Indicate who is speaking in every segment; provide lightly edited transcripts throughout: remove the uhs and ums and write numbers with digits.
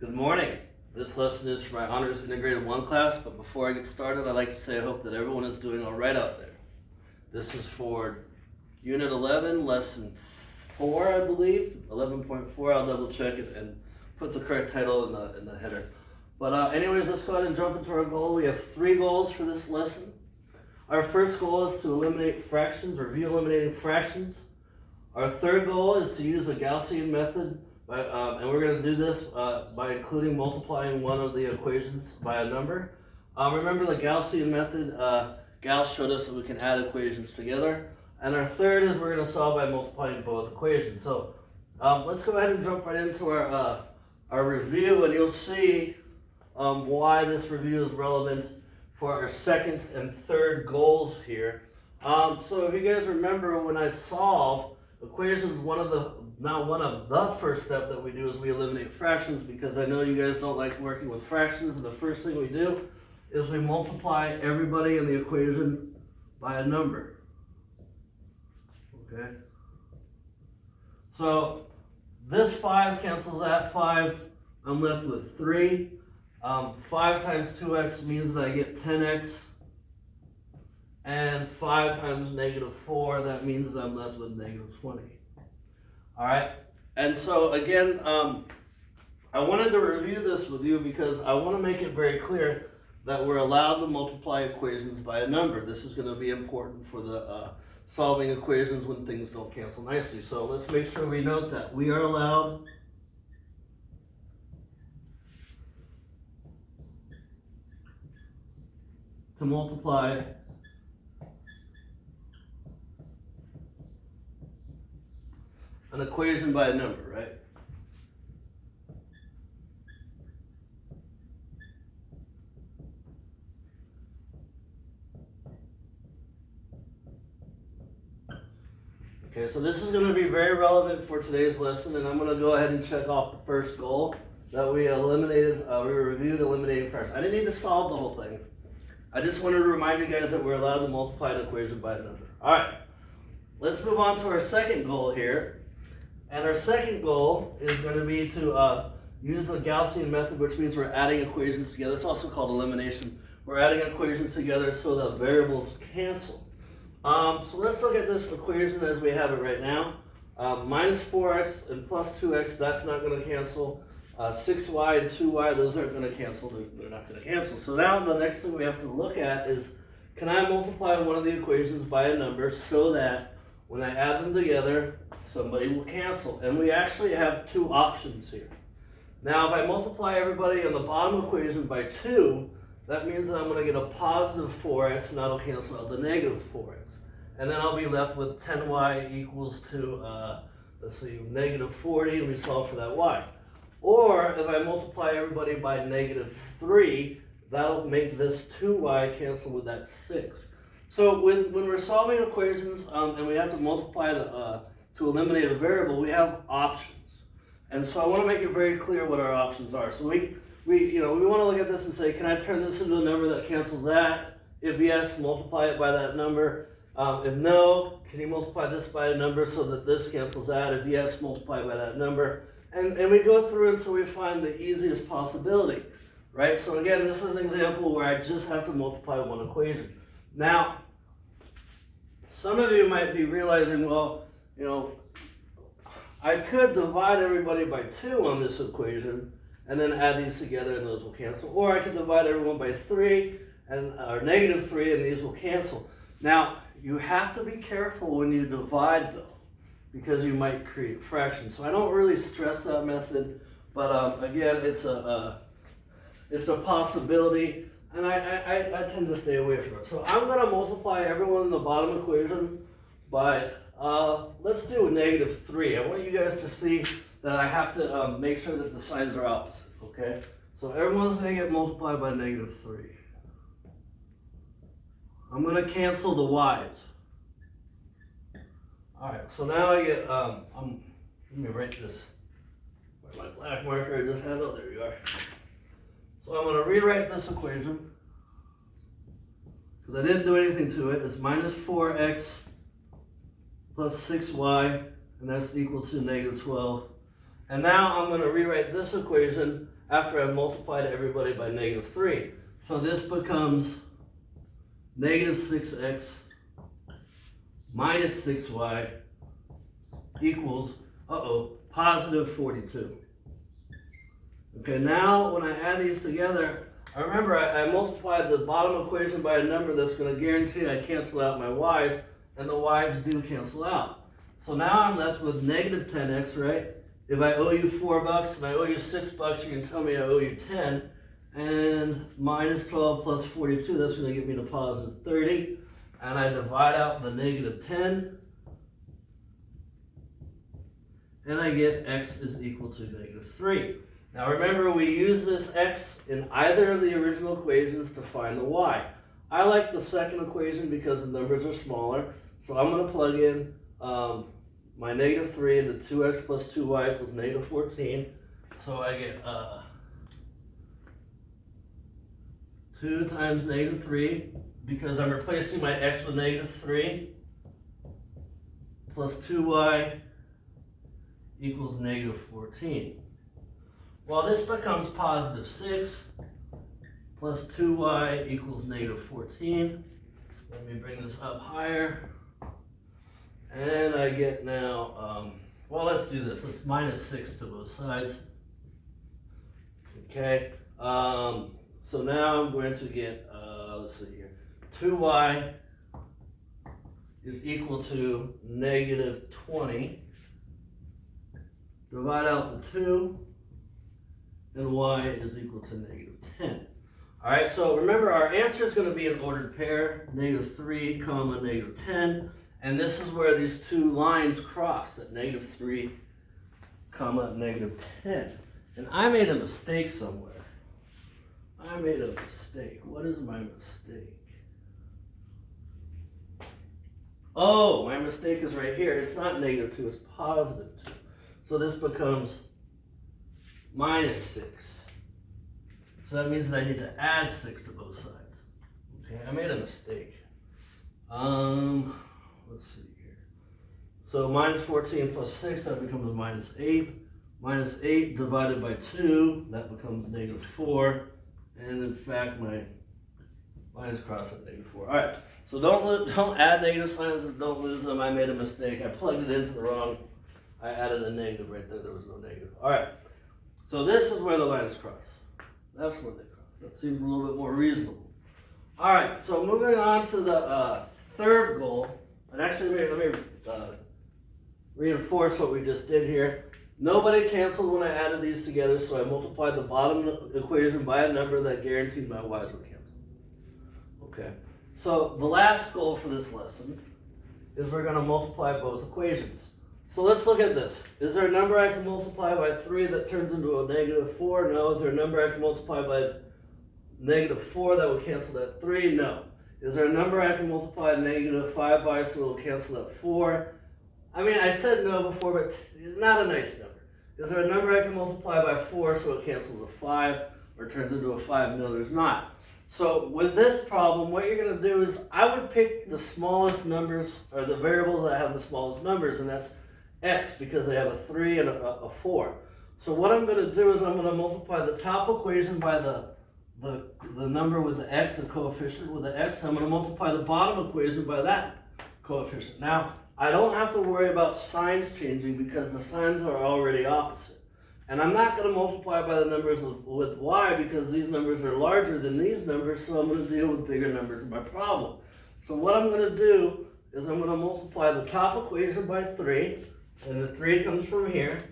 Speaker 1: Good morning. This lesson is for my Honors Integrated 1 class, but before I get started, I'd like to say I hope that everyone is doing all right out there. This is for Unit 11, Lesson 4, I believe, 11.4. I'll double check it and put the correct title in the header. But anyways, let's go ahead and jump into our goal. We have 3 goals for this lesson. Our first goal is to eliminate fractions, review eliminating fractions. Our third goal is to use a Gaussian method. And we're going to do this by including multiplying one of the equations by a number. Remember the Gaussian method, Gauss showed us that we can add equations together. And our third is we're going to solve by multiplying both equations. So let's go ahead and jump right into our review, and you'll see why this review is relevant for our second and third goals here. So if you guys remember, when I solve equations, one of the first step that we do is we eliminate fractions, because I know you guys don't like working with fractions, and the first thing we do is we multiply everybody in the equation by a number. Okay? So this 5 cancels that 5. I'm left with 3. 5 times 2x means that I get 10x. And 5 times negative 4, that means that I'm left with negative 20. Alright, and so again, I wanted to review this with you because I want to make it very clear that we're allowed to multiply equations by a number. This is going to be important for the solving equations when things don't cancel nicely. So let's make sure we note that we are allowed to multiply an equation by a number, right? Okay, so this is going to be very relevant for today's lesson, and I'm going to go ahead and check off the first goal that we eliminated. We reviewed eliminating fractions. I didn't need to solve the whole thing. I just wanted to remind you guys that we're allowed to multiply an equation by a number. All right, let's move on to our second goal here. And our second goal is going to be to use the Gaussian method, which means we're adding equations together. It's also called elimination. We're adding equations together so that variables cancel. So let's look at this equation as we have it right now. Minus 4x and plus 2x, that's not going to cancel. 6y and 2y, those aren't going to cancel. They're not going to cancel. So now the next thing we have to look at is, can I multiply one of the equations by a number so that when I add them together, somebody will cancel? And we actually have 2 options here. Now, if I multiply everybody in the bottom equation by 2, that means that I'm going to get a positive 4x, and that'll cancel out the negative 4x. And then I'll be left with 10y equals to, let's see, negative 40, and we solve for that y. Or if I multiply everybody by negative 3, that'll make this 2y cancel with that 6. So when we're solving equations and we have to multiply to eliminate a variable, we have options. And so I want to make it very clear what our options are. So we want to look at this and say, can I turn this into a number that cancels that? If yes, multiply it by that number. If no, can you multiply this by a number so that this cancels that? If yes, multiply by that number. And we go through until we find the easiest possibility, right? So again, this is an example where I just have to multiply one equation. Now, some of you might be realizing, well, I could divide everybody by 2 on this equation and then add these together and those will cancel. Or I could divide everyone by 3 or negative 3 and these will cancel. Now, you have to be careful when you divide though, because you might create fractions. So I don't really stress that method, but again, it's a possibility. And I tend to stay away from it. So I'm going to multiply everyone in the bottom equation by, let's do negative 3. I want you guys to see that I have to make sure that the signs are opposite, okay? So everyone's going to get multiplied by negative 3. I'm going to cancel the y's. All right, so now I get, let me write this. Where my black marker I just had? Oh, there you are. So I'm going to rewrite this equation, because I didn't do anything to it. It's minus 4x plus 6y, and that's equal to negative 12. And now I'm going to rewrite this equation after I've multiplied everybody by negative 3. So this becomes negative 6x minus 6y equals, positive 42. Okay, now when I add these together, remember I multiplied the bottom equation by a number that's going to guarantee I cancel out my y's, and the y's do cancel out. So now I'm left with negative 10x, right? If I owe you $4 and I owe you $6, you can tell me I owe you 10. And minus 12 plus 42, that's going to give me the positive 30. And I divide out the negative 10. And I get x is equal to negative 3. Now remember, we use this x in either of the original equations to find the y. I like the second equation because the numbers are smaller. So I'm going to plug in my negative 3 into 2x plus 2y equals negative 14. So I get 2 times negative 3, because I'm replacing my x with negative 3, plus 2y equals negative 14. Well, this becomes positive 6 plus 2y equals negative 14. Let me bring this up higher. And I get now, well, let's do this. Let's minus 6 to both sides. Okay. So now I'm going to get, let's see here, 2y is equal to negative 20. Divide out the 2, and y is equal to negative 10. All right, so remember our answer is going to be an ordered pair, negative 3, comma, negative 10. And this is where these two lines cross at negative 3, comma, negative 10. And I made a mistake somewhere. I made a mistake. What is my mistake? Oh, my mistake is right here. It's not negative 2, it's positive 2. So this becomes minus 6. So that means that I need to add 6 to both sides. Okay, I made a mistake. Let's see here. So minus 14 plus 6, that becomes minus 8. Minus 8 divided by 2, that becomes negative 4. And in fact, my lines cross at negative 4. All right, so don't add negative signs and don't lose them. I made a mistake. I plugged it into the wrong. I added a negative right there. There was no negative. All right, so this is where the lines cross. That's where they cross. That seems a little bit more reasonable. All right, so moving on to the third goal. And actually, let me reinforce what we just did here. Nobody canceled when I added these together, so I multiplied the bottom equation by a number that guaranteed my y's would cancel. Okay, so the last goal for this lesson is we're going to multiply both equations. So let's look at this. Is there a number I can multiply by 3 that turns into a negative 4? No. Is there a number I can multiply by negative 4 that would cancel that 3? No. Is there a number I can multiply negative 5 by so it will cancel that 4? I mean, I said no before, but not a nice number. Is there a number I can multiply by 4 so it cancels a 5 or turns into a 5? No, there's not. So with this problem, what you're going to do is I would pick the smallest numbers, or the variables that have the smallest numbers, and that's x, because they have a 3 and a 4. So what I'm going to do is I'm going to multiply the top equation by the number with the x, the coefficient with the x. I'm going to multiply the bottom equation by that coefficient. Now, I don't have to worry about signs changing because the signs are already opposite. And I'm not going to multiply by the numbers with y because these numbers are larger than these numbers, so I'm going to deal with bigger numbers in my problem. So what I'm going to do is I'm going to multiply the top equation by 3, and the 3 comes from here.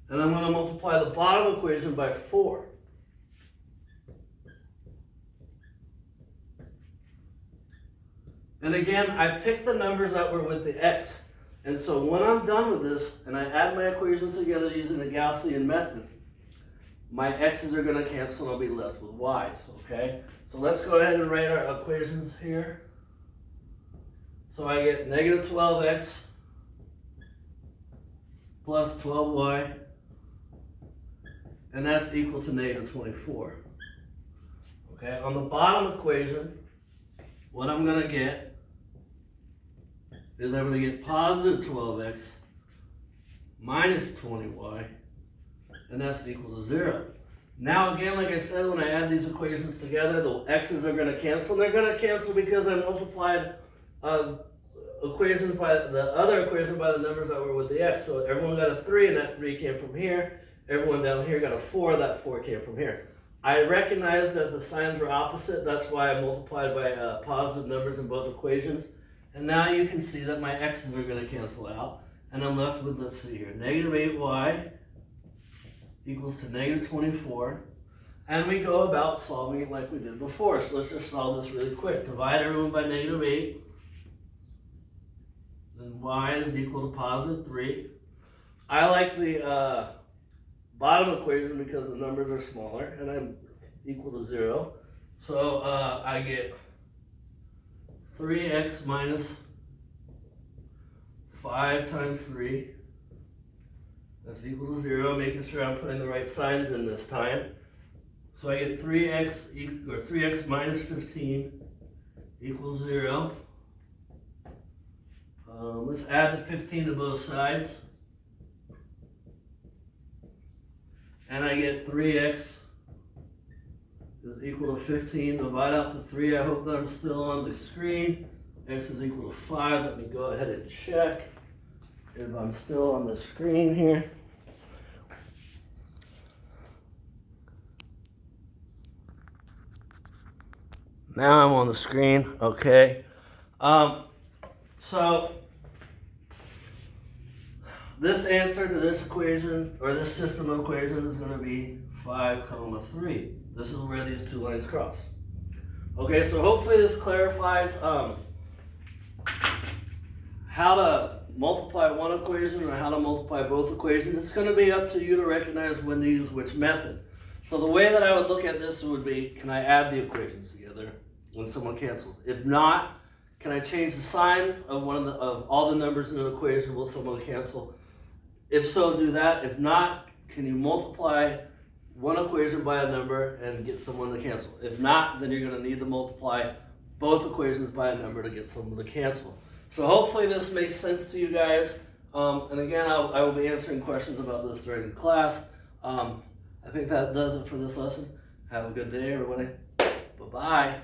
Speaker 1: And I'm going to multiply the bottom equation by 4. And again, I picked the numbers that were with the x. And so when I'm done with this, and I add my equations together using the Gaussian method, my x's are going to cancel and I'll be left with y's, okay? So let's go ahead and write our equations here. So I get negative 12x plus 12y, and that's equal to negative 24. Okay, on the bottom equation, what I'm going to get is I'm going to get positive 12x minus 20y, and that's equal to 0. Now again, like I said, when I add these equations together, the x's are going to cancel. And they're going to cancel because I multiplied equations by the other equation by the numbers that were with the x. So everyone got a 3, and that 3 came from here. Everyone down here got a 4, that 4 came from here. I recognize that the signs were opposite. That's why I multiplied by positive numbers in both equations. And now you can see that my x's are going to cancel out. And I'm left with, let's see here, negative 8y equals to negative 24. And we go about solving it like we did before. So let's just solve this really quick. Divide everyone by negative 8. Then y is equal to positive 3. I like the bottom equation because the numbers are smaller and I'm equal to 0. So I get 3x minus 5 times 3. That's equal to 0, making sure I'm putting the right signs in this time. So I get 3x minus 15 equals 0. Let's add the 15 to both sides. And I get 3x is equal to 15. Divide out the 3. I hope that I'm still on the screen. X is equal to 5. Let me go ahead and check if I'm still on the screen here. Now I'm on the screen. Okay. So this answer to this equation, or this system of equations, is going to be 5, 3. This is where these two lines cross. Okay, so hopefully this clarifies how to multiply one equation or how to multiply both equations. It's going to be up to you to recognize when to use which method. So the way that I would look at this would be, can I add the equations together when someone cancels? If not, can I change the sign of of all the numbers in an equation? Will someone cancel? If so, do that. If not, can you multiply one equation by a number and get someone to cancel? If not, then you're going to need to multiply both equations by a number to get someone to cancel. So hopefully this makes sense to you guys. And again, I will be answering questions about this during the class. I think that does it for this lesson. Have a good day, everybody. Bye-bye.